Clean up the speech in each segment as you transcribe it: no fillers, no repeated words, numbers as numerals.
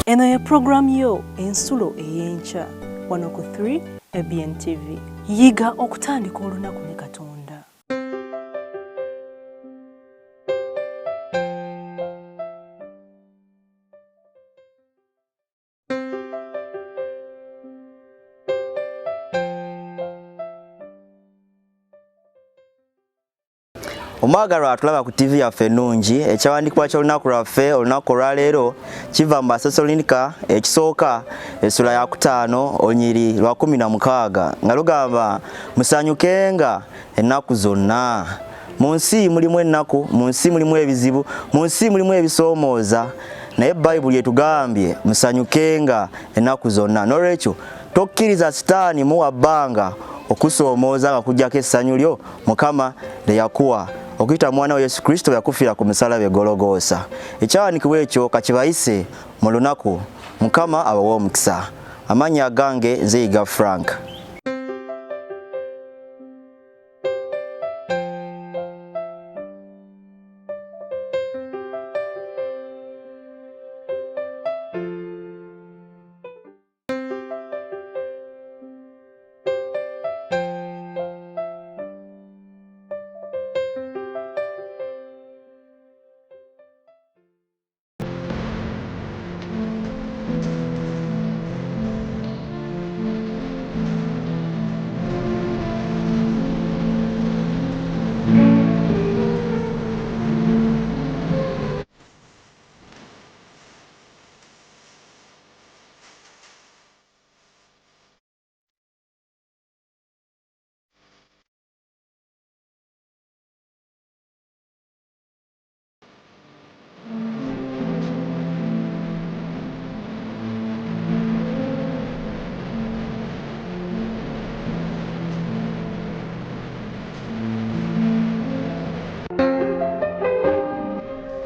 Eno ye program yo ensulo ey'enkya wano ku 3 ABN TV. Yiga okutandika olunaku ne Katonda. Omwagalwa atulaba ku TV yaffe ennungi ekyawandikibwa ky'olunaku lwaffe olunaku olwaleero kiva mu Basessaloniika ekisooka essula ya 5 olunyiri lwa 16 nga lugamba musanyukenga ennaku zonna. Mu nsi mulimu ennaku, mu nsi mulimu ebizibu, mu nsi mulimu ebisoomooza, naye Bayibuli etugambye musanyukenga ennaku zonna. N'olwekyo tokkiriza sitaani muwa bbanga okusoomooza nga kujjako essanyu lyo Mukama lye yakuwa okuyita mwana wa Yesu Kristo yakufiira ku musaalaba Gologoosa. Ekyawandiikibwa ekyo kakibayise mu lunaku. Mukama abawe omukisa. Amannya gange Nzeyiga Frank.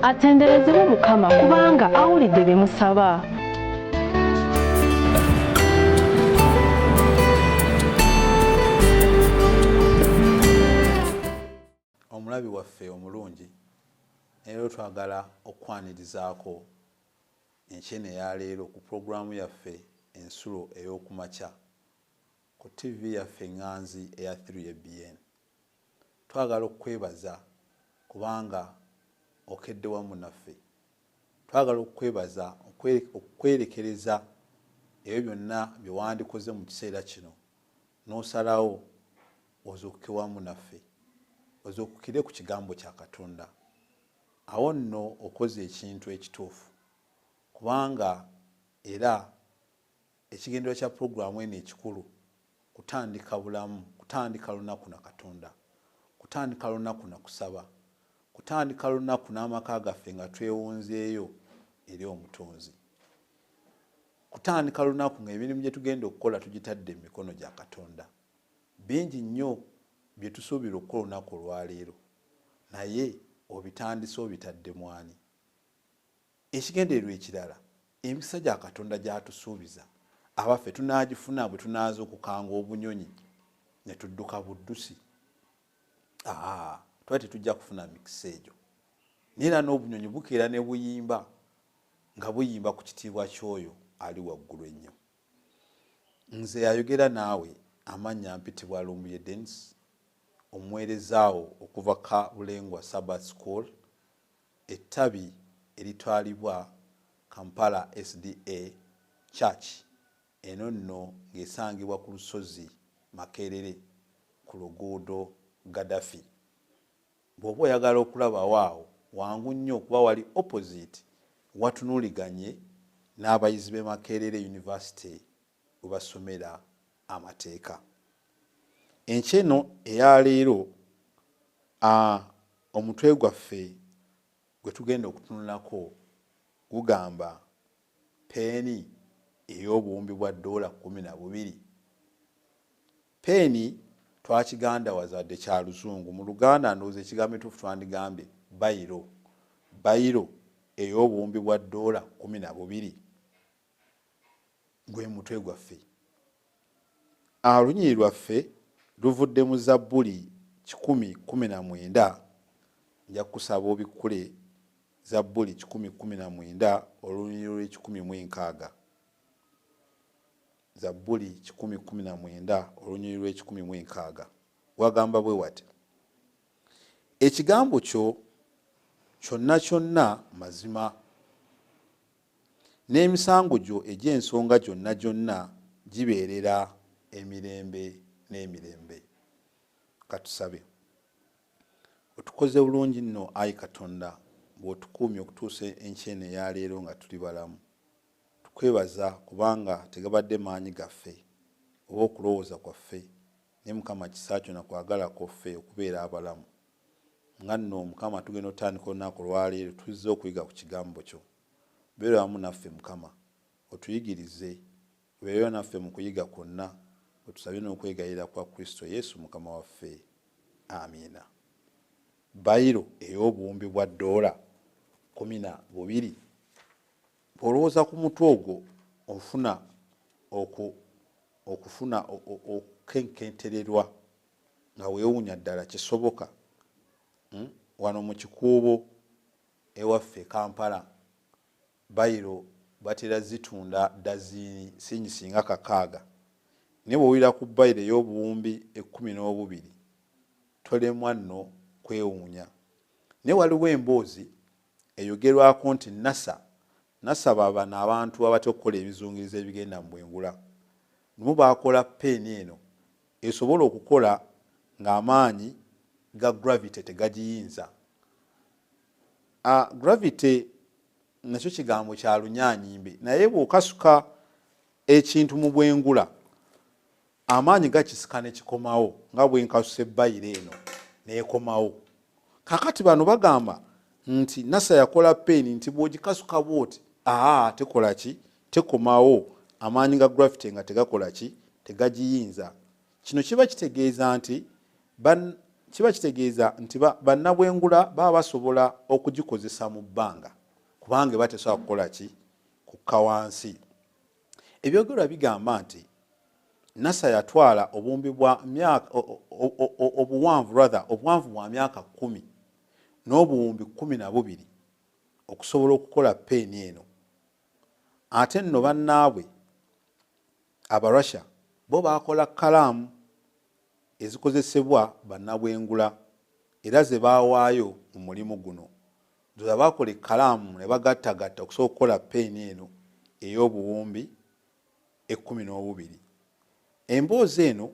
Atenderezebwe Mukama kubanga awulidde bye musaba. Omulabi waffe omulungi, leero twagala okwanirizaako enkyene ya leero ku pulogulaamu yaffe ensulo ey'okumakya ku TV yaffe Nganzi eya 3 ABN. Twagala okwebaza kubanga okedde wamu naffe. Twagala okwebaza okwerekereza ebyo byonna bye wandikoze mu kiseera kino n'osalawo ozuukuke wamu naffe, ozuukukire ku kigambo kya Katonda. Awo nno okoze ekintu ekituufu kubanga era ekigendero kya pulogulaamu eno ekikulu kutandika bulamu, kutandika lunaku na Katonda, kutandika lunaku na kusaba, kutandika lunaku n'amaka gaffe nga twewunzeeyo eri omutonzi, kutandika lunaku ng'emirimu gye tugenda okukola tugitadde mu mikono gya Katonda. Bingi nnyo bye tusuubira okukola olunaku olwaleero, naye obitandise obitadde mwani. Ekigendererwa ekirala, emikisa gya Katonda gy'atusuubiza abaffe tunaagifuna bwe tunaaza okukanga obunyonyi ne tudduka buddusi. Twali tetujja kufuna mikisa egyo. Neera n'obunyonyi bukeera ne buyimba nga buyimba ku kitiibwa ky'oyo ali waggulu ennyo. Nze yayogera naawe amannya mpitibwa Lumbuye Dennis, omuweerezaawo okuva Kabulengwa Sabbath School, ettabi eritwalibwa Kampala SDA Church, eno nno ng'esangibwa ku lusozi Makerere ku luguudo Gaddafi. Bw'oba oyagala okulaba waawo wangu nnyo okuba wali opposite watunuuliganye n'abayizi b'e Makerere University we basomera amateeka. Enkyeno eya leero omutwe gwaffe gwe tugenda okutunulako gugamba peeni ey'obuwumbi bwa $12. Peeni twakigandawaza wadde kya Luzungu, mu Luganda ndowooza ekigambo ekituufu twandigambye bayiro. Bayiro ey'obuwumbi bwa $12 gwe mutwe gwaffe. Olunyiri lwaffe luvudde mu Zabbuli 10:19. Nja kusaba obikule Zabbuli 119 olunyiriri lw'ekikumi Zabbuli 119 olunyiriri lw'ekikumi wagamba bwe wati ekigambo kyo kyonna kyonna mazima n'emisango gyo egy'ensonga gyonna gyonna gibeerera emirembe n'emirembe. Katusabe. Otukoze bulungi nno ayi Katonda bw'otukuumye okutuusa enkyene ya leero nga tuli balamu. Tukwebaza kubanga tegabadde maanyi gaffe oba okulowooza kwaffe ne Mukama kisa kyo na kwagala kwaffe okubeera abalamu. Nga nno Mukama tugenda otandika olunaku lwaleero tuzze okuyiga ku kigambo kyo. Beera wamu naffe Mukama otuyigirize beera naffe mu kuyiga kwonna otusabye n'okwegayirira kwa Kristo Yesu Mukama waffe. Amiina. Bayiro ey'obuwumbi bwa $12 olowooza ku mutwe ogwo okufuna okukenkentererwa nga weewuunya ddala kisoboka. Wano mu kikuubo ewaffe Kampala bayiro batera zitunda dazini singa 6. Ne bw'owulira ku bayiro ey'obuwumbi 12 tolemwa nno kwewuunya. Ne waliwo emboozi eyogerwako nti NASA baba abantu abatya okukola ebizungirizo ebigenda mu bwengula. Nimu bakola peeni eno esobola okukola ng'amaanyi ga gravity tegagiyinza. Gravity nakyo kigambo kya lunyaanyimbe naye bw'okasuka ekintu mu bwengula amaanyi gakisika ne kikomawo nga bwe nkasusa ebbayiro eno n'ekomawo. Kakati bano bagamba nti NASA yakola peeni nti bw'ogikasuka bw'oti tekola ki tekomawo amaanyi ga gravity nga tegakola ki tegagiyinza. Kino kiba kitegeeza nti bannabwengula baba basobola okugikozesa mu bbanga kubanga batesobola kukola ki kukka wansi. Ebyogerwa bigamba nti NASA yatwala obuwanvu bwa myaka 10 n'obuwumbi 12 okusobola okukola peeni eno. Ate nno bannaabwe Abarussia bo bakola kkalaamu ezikozesebwa bannabwengula era ze baawaayo mu mulimu guno. Ndoza bakola ekkalaamu ne bagattagatta okusobola okukola peeni eno ey'obuwumbi 12. Emboozi eno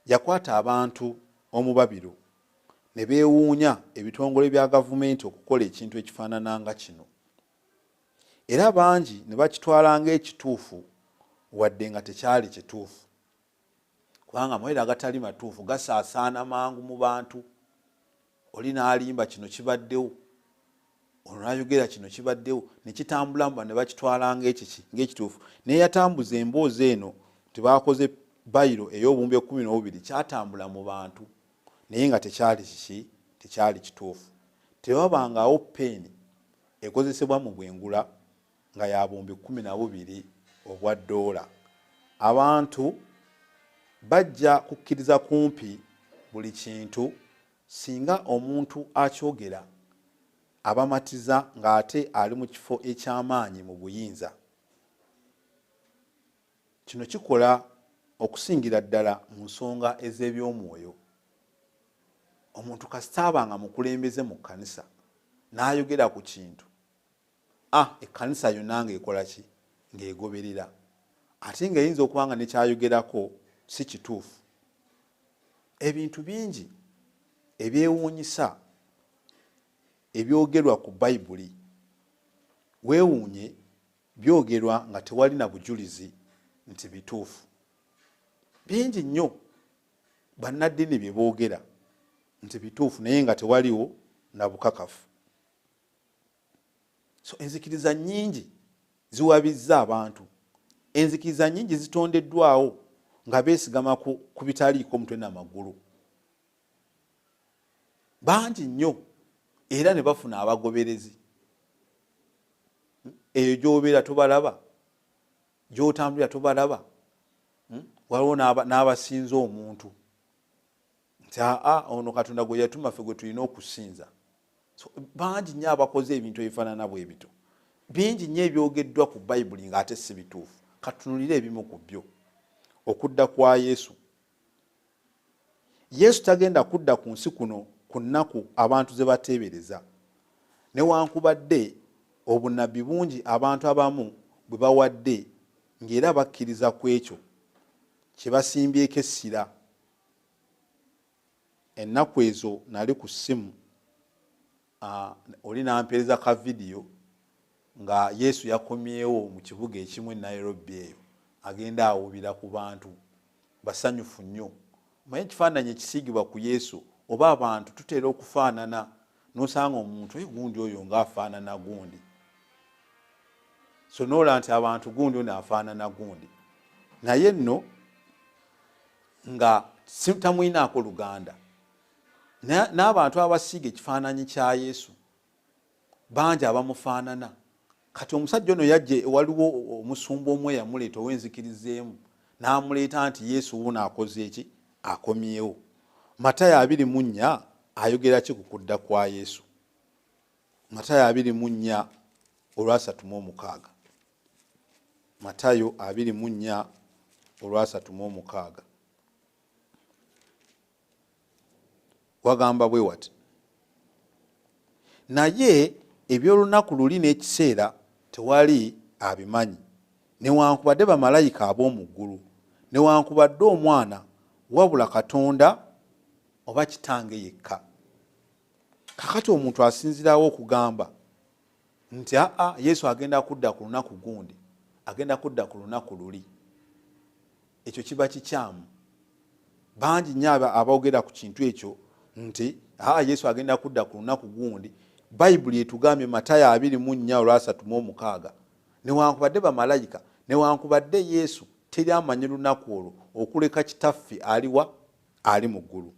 yakwata abantu omubabiro ne beewuunya ebitongole bya gavumenti okukola ekintu ekifaanana nga kino. Era bangi ne bakitwala ng'ekituufu wadde nga tekyali kituufu. Kubanga amawulire agatali matuufu gasaasaana mangu mu bantu. Oli n'alimba kino kibaddewo, ono n'ayogera kino kibaddewo, ne kitambula ne bakitwala ng'ekituufu. Naye yatambuza emboozi eno nti baakoze bayiro ey'obuwumbi 12 kyatambula mu bantu naye nga tekyali kituufu. Tewabangawo peeni ekozesebwa mu bwengula nga ya buwumbi 12 obwa $. Abantu bajja kukkiriza kumpi buli kintu singa omuntu akyogera abamatiza ng'ate ali mu kifo eky'amaanyi mu buyinza. Kino kikola okusingira ddala mu nsonga ez'ebyomwoyo. Omuntu kasita abanga mukulembeze mu kkanisa n'ayogera ku kintu ekkanisa yonna ng'ekola ki ng'egoberera ate ng'eyinza okuba nga nekyayogerako si kituufu. Ebintu bingi ebyewuunyisa ebyogerwa ku Bayibuli weewuunye byogerwa nga tewali na bujulizi nti bituufu. Bingi nnyo bannaddiini bye boogera nti bituufu naye nga tewaliwo na bukakafu. So enzikiriza nnyingi ziwabizza abantu. Enzikiriza nnyingi zitondeddwawo nga beesigama ku bitaliiko mutwe n'amagulu. Bangi nnyo era ne bafuna abagoberezi. Eyo gy'obeera tobalaba, gy'otambulira tobalaba. Waliwo n'abasinza omuntu nti ono Katonda gwe yatuma ffe gwe tulina okusinza. So, bangi nnyo abakoze ebintu ebifaanana bwe bito, bingi nnyo ebyogeddwa ku bayibuli ng'ate si bituufu. Katunulire ebimu ku byo. Okudda kwa Yesu. Yesu tagenda kudda ku nsi kuno ku nnaku abantu ze bateebereza, newankubadde obunabbi bungi abantu abamu bwe bawadde ng'era bakkiriza ku ekyo kye basimbyeko essira. Ennaku ezo nali ku ssimu, oli nampeereza ka vidiyo nga Yesu yakomyewo mu kibuga ekimu e Nairobi eyo, agenda awubira ku bantu basanyufu nnyo. Omanyi ekifaananyi ekisiigibwa ku Yesu oba abantu tutera okufaanana, n'osanga omuntu gundi oyo ng'afaanana gundi, so noola nti abantu gundi ono afaanana gundi, naye nno nga tamwinaako luganda. N'abantu abasiiga ekifaananyi kya Yesu bangi abamufaanana. Kati omusajja ono yajje, waliwo omusumba omwe yamuleeta ow'enzikirizeemu, n'amuleeta nti Yesu wuno akoze eki? Akomyewo. Matayo 24 ayogera ki ku kudda kwa Yesu? Matayo 24 olwa 36. Matayo 24 olwa 36 wagamba bwe wati: naye eby'olunaku luli n'ekiseera tewali abimanyi, newankubadde bamalayika ab'omu ggulu, newankubadde omwana, wabula Katonda oba Kitange yekka. Kakati omuntu asinzirawo okugamba nti Yesu agenda kudda ku lunaku gundi, agenda kudda ku lunaku luli, ekyo kiba kikyamu. Bangi nnyo aboogera ku kintu ekyo nti Yesu agenda kudda ku lunaku gundi. Bayibuli etugambye Matayo 24 olwa 36, newankubadde bamalayika, newankubadde Yesu teri amanyi lunaku olwo okuleka Kitaffe aliwa? Ali mu ggulu.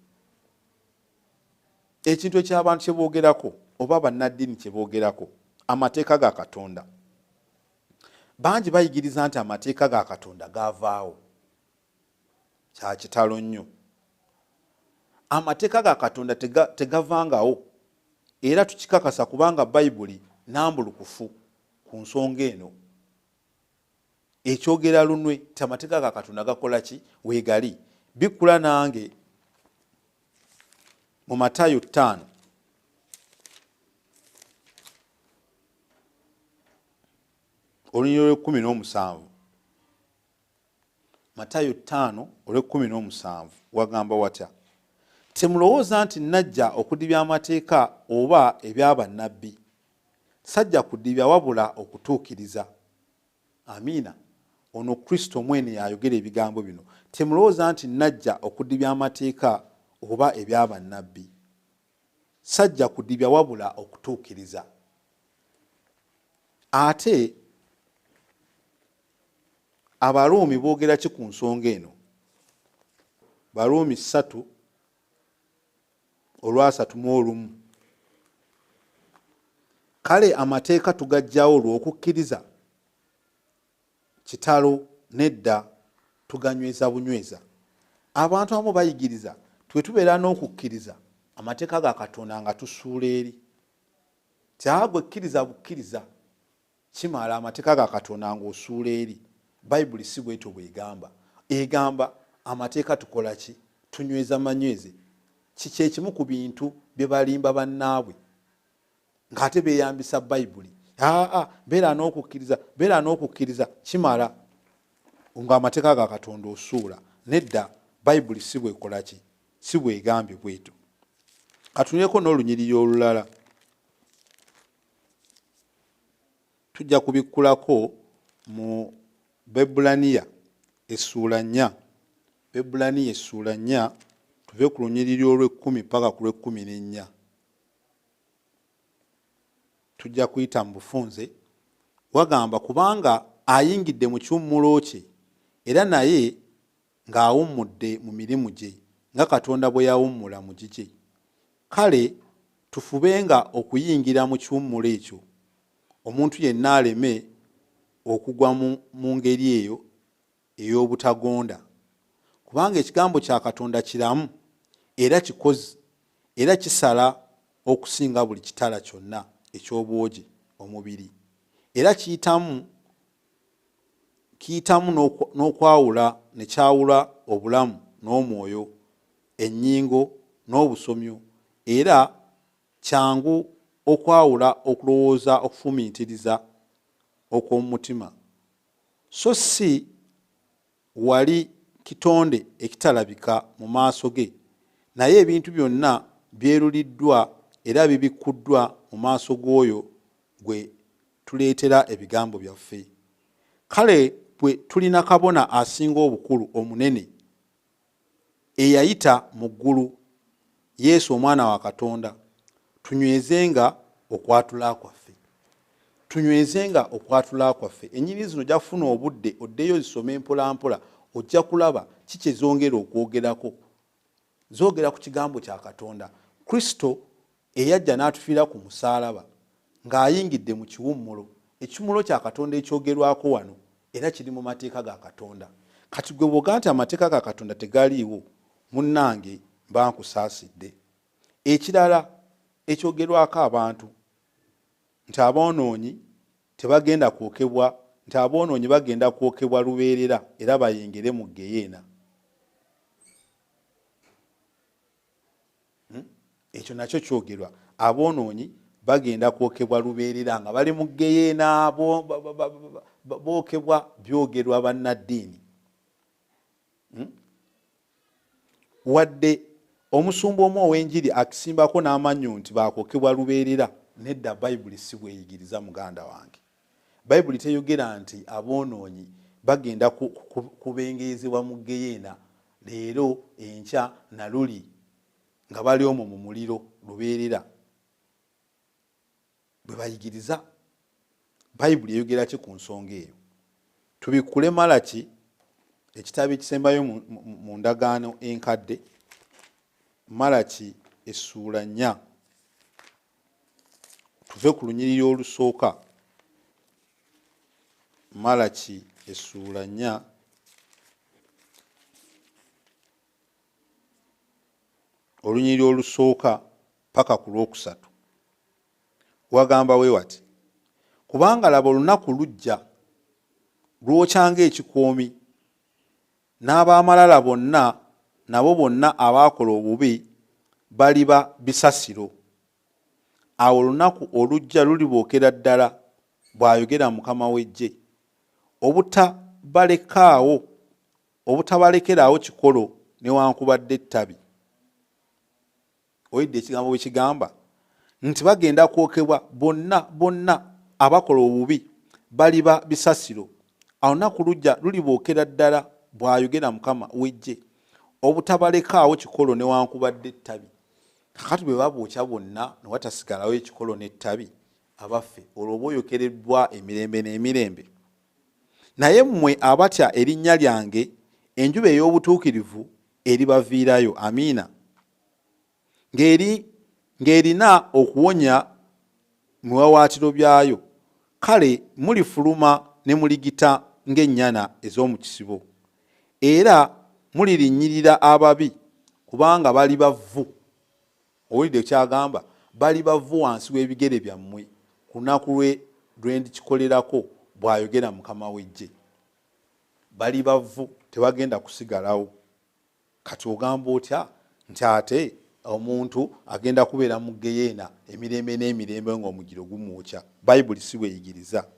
Ekintu eky'abantu kye boogerako oba bannaddiini kye boogerako, amateeka ga Katonda. Bangi bayigiriza nti amateeka ga Katonda gaavaawo. Kya kitalo nnyo. Amateeka ga Katonda tegavangawo, era tukikakasa kubanga Bayibuli nnambulukufu ku nsonga eno. Ekyogera lunwe ti amateeka ga Katonda gakola ki? Weegali. Bikkula nange mu Matayo 5 olunyiriro lw'17. Matayo 5 olw'17 wagamba watya: temulowooza nti najja okudibya amateeka oba eby'abannabbi. Sajja kudibya wabula okutuukiriza. Amiina. Ono Kristo mwene yayogera ebigambo bino. Temulowooza nti najja okudibya amateeka oba eby'abannabbi. Sajja kudibya wabula okutuukiriza. Ate Abaruumi boogera ki ku nsonga eno? Baruumi 3 olwa 31. Kale amateeka tugajjawo olw'okukkiriza? Kitalo nedda, tuganyweza bunyweza. Abantu abamu bayigiriza twe tubeera n'okukkiriza amateeka ga Katonda nga tusuula eri. Kyagwe kkiriza bukkiriza kimala amateeka ga Katonda ng'osuula eri. Bayibuli si bwetyo bwegamba. Egamba amateeka tukola ki? Tunyweza manyweze. Kiki ekimu ku bintu bye balimba bannaabwe ng'ate beeyambisa Bayibuli. Beera n'okukkiriza kimala ng'amateeka ga Katonda osuula. Nedda, Bayibuli si bwekola ki? Si bwegambye bwetyo. Katunuleko n'olunyiriri olulala. Tujja kubikkulako mu Bebulaniya essuula 4. Bebulaniya essuula 4 tuve ku lunyiriri olw'10 paka ku lw'14. Tujja kuyita mu bufunze. Wagamba kubanga ayingidde mu kiwummulo kye era naye ng'awummudde mu mirimu gye nga Katonda bwe yawummula mu gigye. Kale tufubenga okuyingira mu kiwummulo ekyo, omuntu yenna aleme okugwa mu ngeri eyo ey'obutagonda. Kubanga ekigambo kya Katonda kiramu era kikozi era kisala okusinga buli kitala kyonna eky'obwogi omubiri, era kiyitamu n'okwawula ne kyawula obulamu n'omwoyo, ennyingo n'obusomyo, era kyangu okwawula okulowooza okufumiitiriza okw'omu mutima, so si wali kitonde ekitalabika mu maaso ge, naye ebintu byonna byeruliddwa era bibikkuddwa mu maaso g'oyo gwe tuleetera ebigambo byaffe. Kale bwe tulina kabona asinga obukulu omunene eyayita mu ggulu, Yesu omwana wa Katonda, tunywezenga okwatula kwaffe. Tunywezenga okwatula kwaffe. Ennyini zino jafuna obudde oddeyo zisome mpola mpola, ojja kulaba kiki ezongera okwogerako. Zoogera ku kigambo kya Katonda. Kristo eyajja n'atufiira ku musaalaba ng'ayingidde mu kiwummulo. Ekiwummulo kya Katonda ekyogerwako wano era kiri mu mateeka ga Katonda. Kati gwe bw'ogaa nti amateeka ga Katonda tegaliiwo, munnange mba nkusaasidde. Ekirala ekyogerwako abantu nti aboonoonyi tebagenda kwokebwa, nti aboonoonyi bagenda kwokebwa lubeerera era bayingire mu Geyeena. Ekyo nakyo kyogerwa. Aboonoonyi bagenda kwokebwa lubeerera nga bali mu Geyeena bookebwa, byogerwa bannaddiini. Wadde omusumba omu ow'enjiri akisimbako n'amannyo nti baakokebwa lubeerera, nedda Bayibuli si bweyigiriza muganda wange. Bayibuli teyogera nti aboonoonyi bagenda kubengeezebwa mu Geyeena leero enkya na luli nga bali omwo mu muliro lubeerera. Bwe bayigiriza Bayibuli eyogera ki ku nsonga eyo? Tubikkule Malaki, ekitabo ekisembayo mu ndagaano enkadde, Malaki essuula 4, tuve ku lunyiriri olusooka. Malaki essuula 4 olunyiriri olusooka paka ku lwokusatu. Wagamba we wati, kubanga laba olunaku lujja lwokya ng'ekikoomi, n'ab'amalala bonna nabo bonna abaakola obubi baliba bisasiro. Awo olunaku olujja lulibookera ddala, bw'ayogera Mukama w'Eggye, obutabalekerawo kikolo newankubadde ettabi. Oyidde ekigambo bwe kigamba nti bagenda kwokebwa bonna abakola obubi baliba bisasiro. Awo olunaku lujja lulibookera ddala, bw'ayogera Mukama w'Eggye, obutabalekaawo kikolo newankubadde ettabi. Kakati bwe babookya bonna ne watasigalawo ekikolo n'ettabi, abaffe olwo boyokereddwa emirembe n'emirembe. Naye mmwe abatya erinnya lyange, enjuba ey'obutuukirivu eribaviirayo. Amiina. Ng'erina okuwonya mu biwawaatiro byayo, kale mulifuluma ne muligita ng'ennyana ez'omu kisibo, era mulirinnyirira ababi kubanga bali bavvu. Owulidde kyagamba? Bali bavvu wansi w'ebigere byammwe ku lunaku lwe ndikikolerako, bw'ayogera Mukama w'Eggye. Bali bavvu, tebagenda kusigalawo. Kati ogamba otya nti ate omuntu agenda kubeera mu Geyeena emirembe n'emirembe ng'omugiro gumwokya? Bayibuli si bweyigiriza.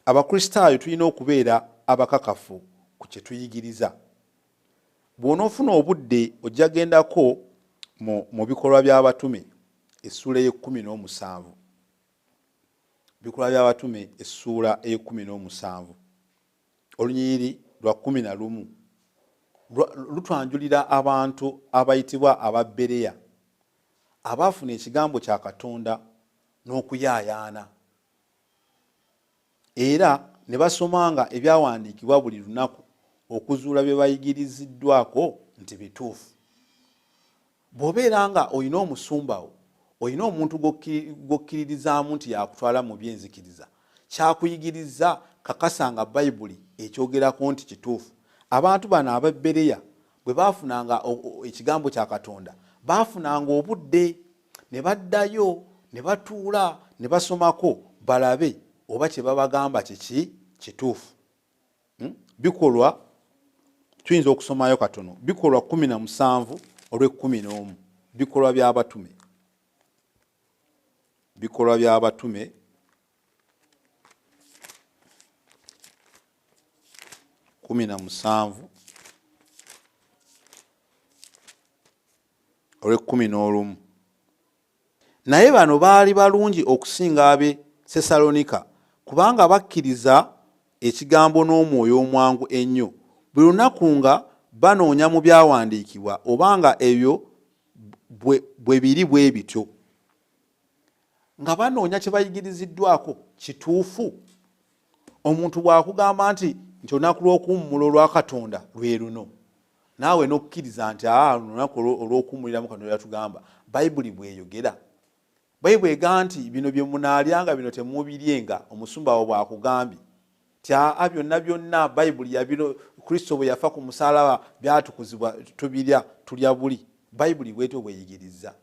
Abakristaayo tulina okubeera abakakafu ku kye tuyigiriza. Bw'onoofuna obudde ojja gendako mu bikolwa by'abatume essuula ey'e17. Bikolwa by'abatume essuula ey'e17 olunyiriri lwa 11 lutwanjulira abantu abayitibwa aba Bereya abaafuna ekigambo kya Katonda n'okuyaayaana, era ne basomanga ebyawandiikibwa buli lunaku okuzuula bye bayigiriziddwako nti bituufu. Bw'obeera nga olina omusumbawo, olina omuntu gwokkiririzaamu nti yakutwala mu byenzikiriza, kyakuyigiriza kakasanga Bayibuli ekyogerako nti kituufu. Abantu bano aba Bereya bwe baafunanga ekigambo kya Katonda, baafunanga obudde ne baddayo ne batuula ne basomako balabe oba kye babagamba kiki kituufu. Bikolwa tuyinza okusomayo katono. Bikolwa 17 olw'e11. Bikolwa by'abatume. Bikolwa by'abatume 17 olw'e11. Naye bano baali balungi okusinga ab'e Sesalonika kubanga bakkiriza ekigambo n'omwoyo omwangu ennyo. Buli lunaku nga banoonya mu byawandiikibwa obanga ebyo bwe biri bwe bityo. Nga banoonya kye bayigiriziddwako kituufu. Omuntu bw'akugamba nti olunaku lw'okuwummula olwa Katonda lwe luno, naawe n'okkiriza nti olunaku olw'okuwummuliramu Katonda yatugamba, Bayibuli bw'eyogera. Bayibuli egamba nti bino bye munaalyanga bino temubiryenga omusumba wo bw'akugambye. Byonna byonna Bayibuli yabino Kristo bwe yafa ku musaalaba byatukuzibwa tubirya tulya buli. Bayibuli bwetyo bweyigiriza.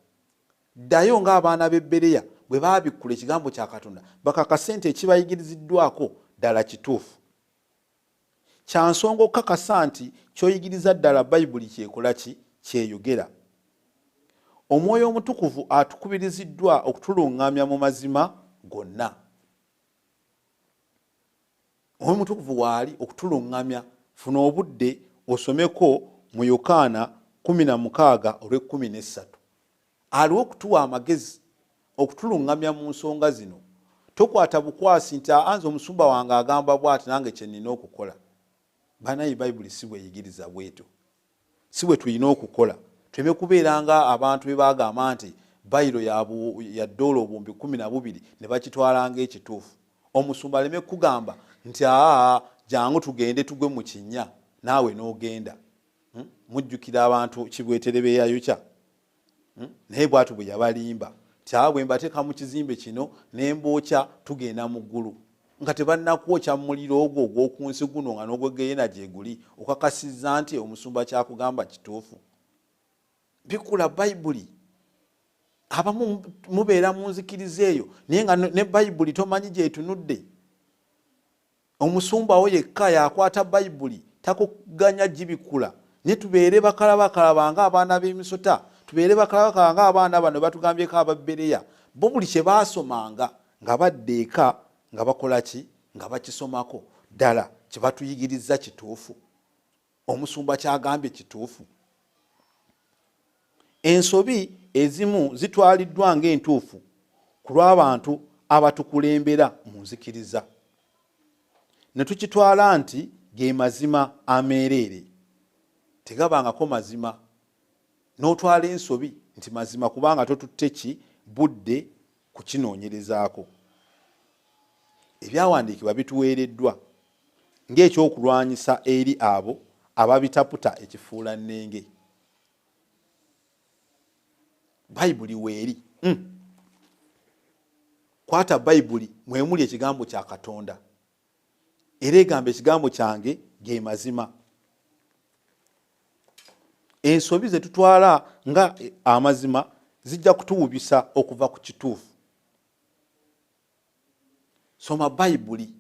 Ddayo ng'abaana b'e Bereya bwe baabikkula ekigambo kya Katonda bakakase nti ekibayigiriziddwako ddala kituufu. Kya nsonga okukakasa nti ky'oyigiriza ddala Bayibuli kyekola ki kyeyogera. Omwoyo omutukuvu atukubiriziddwa okutuluŋŋamya mu mazima gonna. Omwoyo omutukuvu waali okutuluŋŋamya. Funa obudde osomeko mu Yokaana 16 olw'e13. Aliwo okutuwa amagezi okutuluŋŋamya mu nsonga zino. Tokwata bukwasi nti anze omusumba wange agamba bw'ati nange kye nnina okukola. Banayi Bayibuli si bweyigiriza bwetyo. Si bwe tulina okukola. Tuleme kubeera nga abantu be bagamba nti bayiro ya ddoola obuwumbi 12 ne bakitwala ng'ekituufu. Omusumba aleme kugamba nti jangu tugende tugwe mu kinnya naawe n'ogenda. Mujjukira abantu Kibwetere beeyayukya. Naye bw'atu bwe yabalimba nti bwe mbateeka mu kizimbe kino ne mbookya tugenda mu ggulu. Nga tebannakwokya muliro ogwo ogw'oku nsi guno nga n'ogwegeyeena gye guli okakasizza nti omusumba kyakugamba kituufu. Bikula Bayibuli. Abamu mubeera mu nzikiriza eyo naye nga ne Bayibuli tomanyi gy'etunudde. Omusumba wo yekka yakwata Bayibuli takuganya gibikula. Ne tubeere bakalaba ng'abaana b'emisota. Tubeere bakalaba ng'abaana bano batugambyeko aba Bereya. Bo buli kye baasomanga nga badda eka nga bakola ki nga bakisomako ddala kye batuyigiriza kituufu. Omusumba kyagambye kituufu. Ensobi ezimu zitwaliddwa ng'entuufu ku lw'abantu abatukulembera mu nzikiriza. Ne tukitwala nti ge mazima ameereere. Tegabangako mazima. N'otwala ensobi nti mazima kubanga totutte ki budde kukinoonyerezaako. Ebyawandiikibwa bituweereddwa ng'ekyokulwanyisa eri abo ababitaputa ekifuula nnenge. Bayibuli weeri. Kwata Bayibuli mwemuli ekigambo kya Katonda. Era egamba ekigambo kyange ge mazima. Ensobi ze tutwala nga amazima zijja kutuwubisa okuva ku kituufu. Soma Bayibuli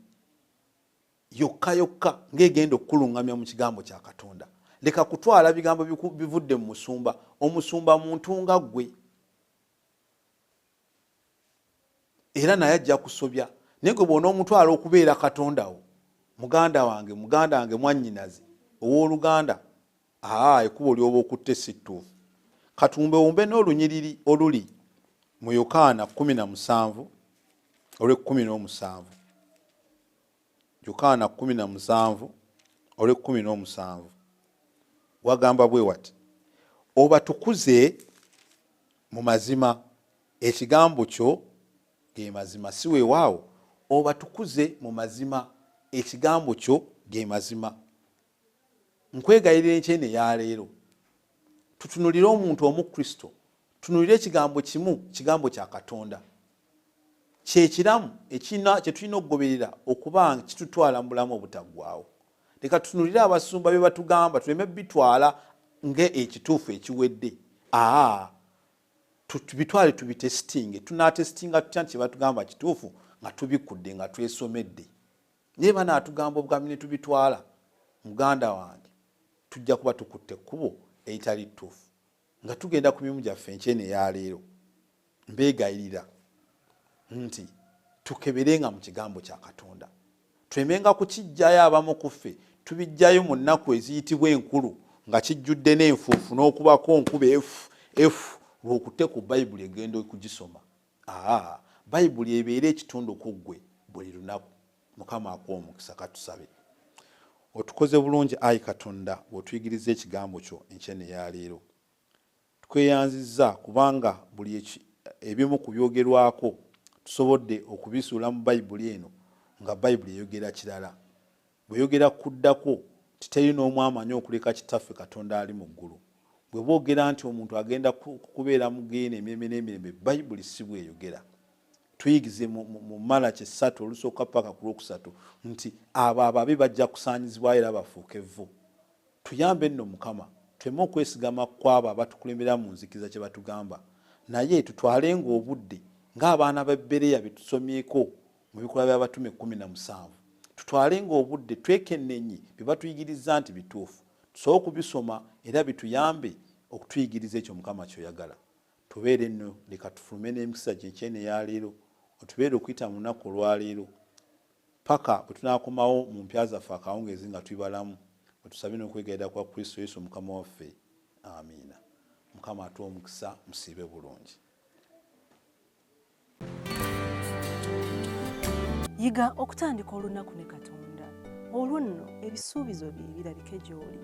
yokka yokka ng'egenda okukuluŋŋamya mu kigambo kya Katonda. Leka kutwala bigambo bivudde mu musumba. Omusumba muntu nga ggwe. Era naye ajja kusobya. Naye gwe bw'ona omutwala okubeera Katonda wo, muganda wange mwannyinaze ow'oluganda, ekkubo ly'oba okutte si ttuufu. Katumbewumbe n'olunyiriri oluli mu Yokaana 17 olw'e17. Yokaana 17 olw'e17 wagamba bwe wati, obatukuze mu mazima, ekigambo kyo ge mazima. Si weewaawo, obatukuze mu mazima, ekigambo kyo ge mazima. Nkwegayirira enkyene ya leero tutunulire omuntu omukristo, tunulire ekigambo kimu, kigambo kya Katonda kyekiramu kye tulina okugoberera okuba kitutwala mu bulamu obutaggwaawo. Leka tutunulire abasumba bye batugamba tuleme bitwala ng'ekituufu ekiwedde. bitwale tubitestinge. Tunatestinga tutya nti batugamba kituufu nga tubikudde nga twesomedde. Naye banaatugamba obugambi ne tubitwala, muganda wange tujja kuba tukutte ekkubo eritali ttuufu. Nga tugenda ku mirimu gyaffe enkyene eya leero, mbeegayirira nti tukeberenga mu kigambo kya Katonda. Twemenga kukijjayo abamu ku ffe, tubijjayo mu nnaku eziyitibwa enkulu nga kijjudde n'enfuufu n'okubako nkuba efu lw'okutte ku Bayibuli egenda okugisoma. Bayibuli ebeera ekitundu ku ggwe buli lunaku. Mukama akuwa omukisa. Katusabe. Otukoze bulungi Ayi Katonda bw'otuyigiriza ekigambo kyo enkyene ya leero. Tukweyanzizza kubanga buli ebimu ku byogerwako tusobodde okubisuula mu Bayibuli eno nga Bayibuli eyogera kirala. Bweyogera kuddako titeri n'omu amanyi okuleka kitaffe Katonda ali mu ggulu. Bwe boogera nti omuntu agenda kubeera mu geena emirembe n'emirembe, Bayibuli si bweyogera. Tuyigize mu Malaki 3 olusooka paka ku lwokusatu nti abo ababi bajja kusaanyizibwayo era bafuuke evvu. Tuyambe nno Mukama, tuleme okwesigama kw'abo abatukulembera mu nzikiriza kye batugamba, naye tutwalenga obudde ng'abaana ba Bereya bye tusomyeko mu Bikolwa by'Abatume 17. Tutwalenga obudde twekennenye bye batuyigiriza nti bituufu, tusobole kubisoma era bituyambe okutuyigiriza ekyo Mukama ky'oyagala. Tubeere nno, leka tufulume n'emikisa gy'enkyene ya leero, otubeere okuyita mu lunaku olwaleero paka bwe tunaakomawo mu mpya zaffe akawungeezi nga twibalamu. Tusabe n'okwegayirira kwa Kristo Yesu Mukama waffe. Amiina. Mukama atuwe omukisa, musiibe bulungi. Yiga okutandika olunaku ne Katonda. Olwo nno ebisuubizo bye birabike gy'oli.